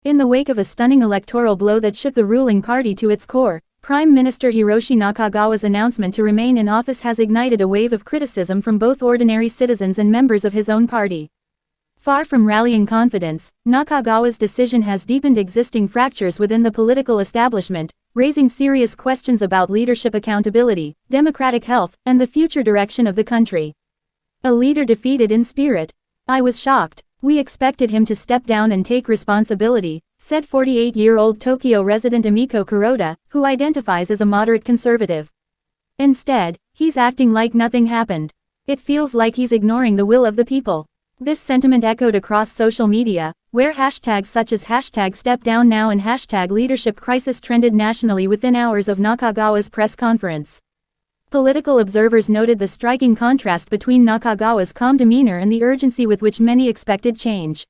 In the wake of a stunning electoral blow that shook the ruling party to its core, Prime Minister Hiroshi Nakagawa's announcement to remain in office has ignited a wave of criticism from both ordinary citizens and members of his own party. Far from rallying confidence, Nakagawa's decision has deepened existing fractures within the political establishment, raising serious questions about leadership accountability, democratic health, and the future direction of the country. A leader defeated in spirit. I was shocked. We expected him to step down and take responsibility, said 48-year-old Tokyo resident Emiko Kuroda, who identifies as a moderate conservative. Instead, he's acting like nothing happened. It feels like he's ignoring the will of the people. This sentiment echoed across social media, where hashtags such as #StepDownNow and #LeadershipCrisis trended nationally within hours of Nakagawa's press conference. Political observers noted the striking contrast between Nakagawa's calm demeanor and the urgency with which many expected change.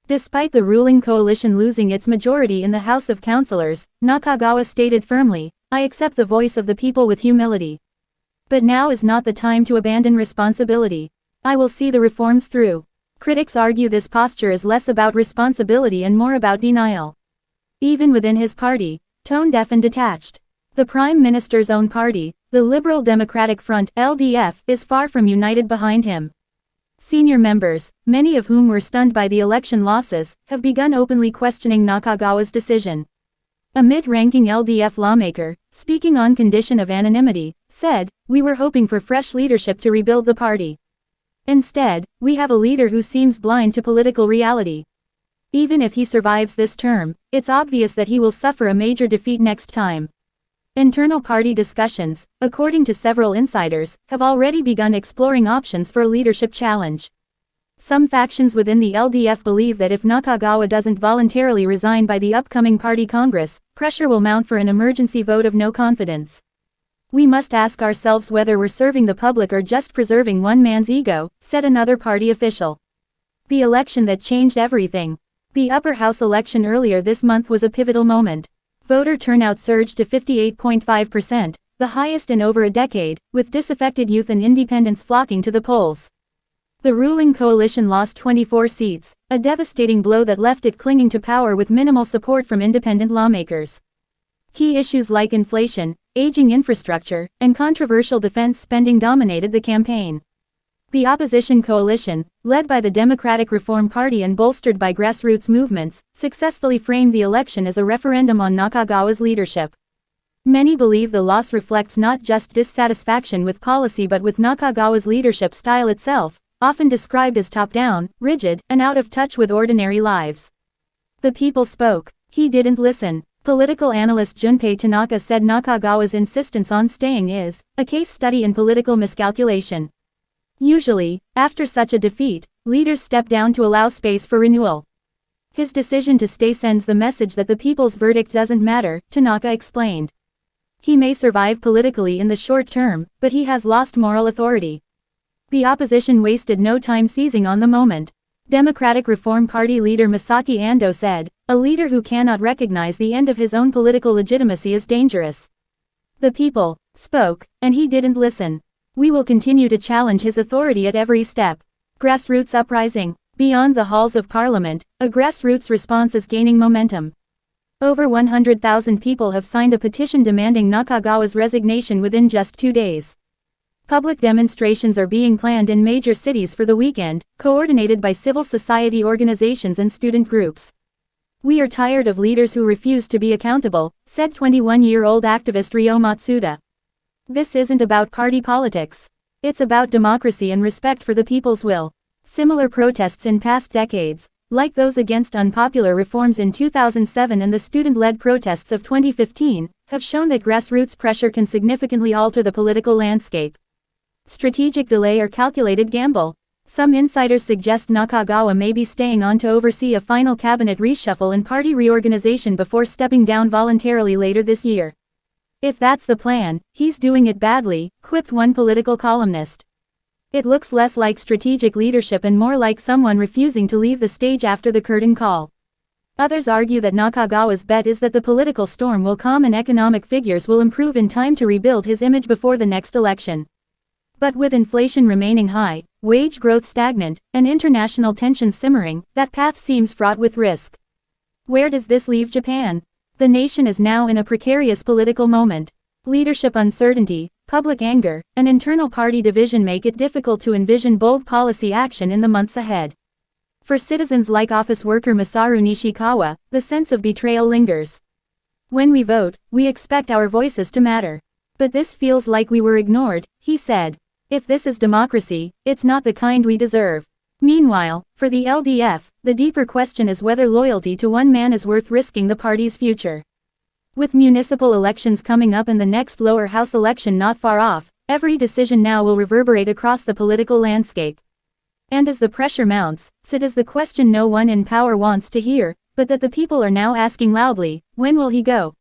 Despite the ruling coalition losing its majority in the House of Councillors, Nakagawa stated firmly, "I accept the voice of the people with humility. But now is not the time to abandon responsibility. I will see the reforms through." Critics argue this posture is less about responsibility and more about denial. Even within his party, tone-deaf and detached. The Prime Minister's own party, the Liberal Democratic Front (LDF), is far from united behind him. Senior members, many of whom were stunned by the election losses, have begun openly questioning Nakagawa's decision. A mid-ranking LDF lawmaker, speaking on condition of anonymity, said, "We were hoping for fresh leadership to rebuild the party. Instead, we have a leader who seems blind to political reality. Even if he survives this term, it's obvious that he will suffer a major defeat next time." Internal party discussions, according to several insiders, have already begun exploring options for a leadership challenge. Some factions within the LDF believe that if Nakagawa doesn't voluntarily resign by the upcoming party congress, pressure will mount for an emergency vote of no confidence. "We must ask ourselves whether we're serving the public or just preserving one man's ego," said another party official. The election that changed everything. The upper house election earlier this month was a pivotal moment. Voter turnout surged to 58.5%, the highest in over a decade, with disaffected youth and independents flocking to the polls. The ruling coalition lost 24 seats, a devastating blow that left it clinging to power with minimal support from independent lawmakers. Key issues like inflation, aging infrastructure, and controversial defense spending dominated the campaign. The opposition coalition, led by the Democratic Reform Party and bolstered by grassroots movements, successfully framed the election as a referendum on Nakagawa's leadership. Many believe the loss reflects not just dissatisfaction with policy but with Nakagawa's leadership style itself, often described as top-down, rigid, and out of touch with ordinary lives. The people spoke. He didn't listen. Political analyst Junpei Tanaka said Nakagawa's insistence on staying is a case study in political miscalculation. Usually, after such a defeat, leaders step down to allow space for renewal. His decision to stay sends the message that the people's verdict doesn't matter, Tanaka explained. He may survive politically in the short term, but he has lost moral authority. The opposition wasted no time seizing on the moment. Democratic Reform Party leader Masaki Ando said, "A leader who cannot recognize the end of his own political legitimacy is dangerous." The people spoke, and he didn't listen. "We will continue to challenge his authority at every step." Grassroots uprising. Beyond the halls of parliament, a grassroots response is gaining momentum. Over 100,000 people have signed a petition demanding Nakagawa's resignation within just 2 days. Public demonstrations are being planned in major cities for the weekend, coordinated by civil society organizations and student groups. "We are tired of leaders who refuse to be accountable," said 21-year-old activist Ryo Matsuda. "This isn't about party politics. It's about democracy and respect for the people's will." Similar protests in past decades, like those against unpopular reforms in 2007 and the student-led protests of 2015, have shown that grassroots pressure can significantly alter the political landscape. Strategic delay or calculated gamble. Some insiders suggest Nakagawa may be staying on to oversee a final cabinet reshuffle and party reorganization before stepping down voluntarily later this year. "If that's the plan, he's doing it badly," quipped one political columnist. "It looks less like strategic leadership and more like someone refusing to leave the stage after the curtain call." Others argue that Nakagawa's bet is that the political storm will calm and economic figures will improve in time to rebuild his image before the next election. But with inflation remaining high, wage growth stagnant, and international tensions simmering, that path seems fraught with risk. Where does this leave Japan? The nation is now in a precarious political moment. Leadership uncertainty, public anger, and internal party division make it difficult to envision bold policy action in the months ahead. For citizens like office worker Masaru Nishikawa, the sense of betrayal lingers. When we vote, we expect our voices to matter. But this feels like we were ignored, he said. If this is democracy, it's not the kind we deserve. Meanwhile, for the LDF, the deeper question is whether loyalty to one man is worth risking the party's future. With municipal elections coming up and the next lower house election not far off, every decision now will reverberate across the political landscape. And as the pressure mounts, so does the question no one in power wants to hear, but that the people are now asking loudly: when will he go?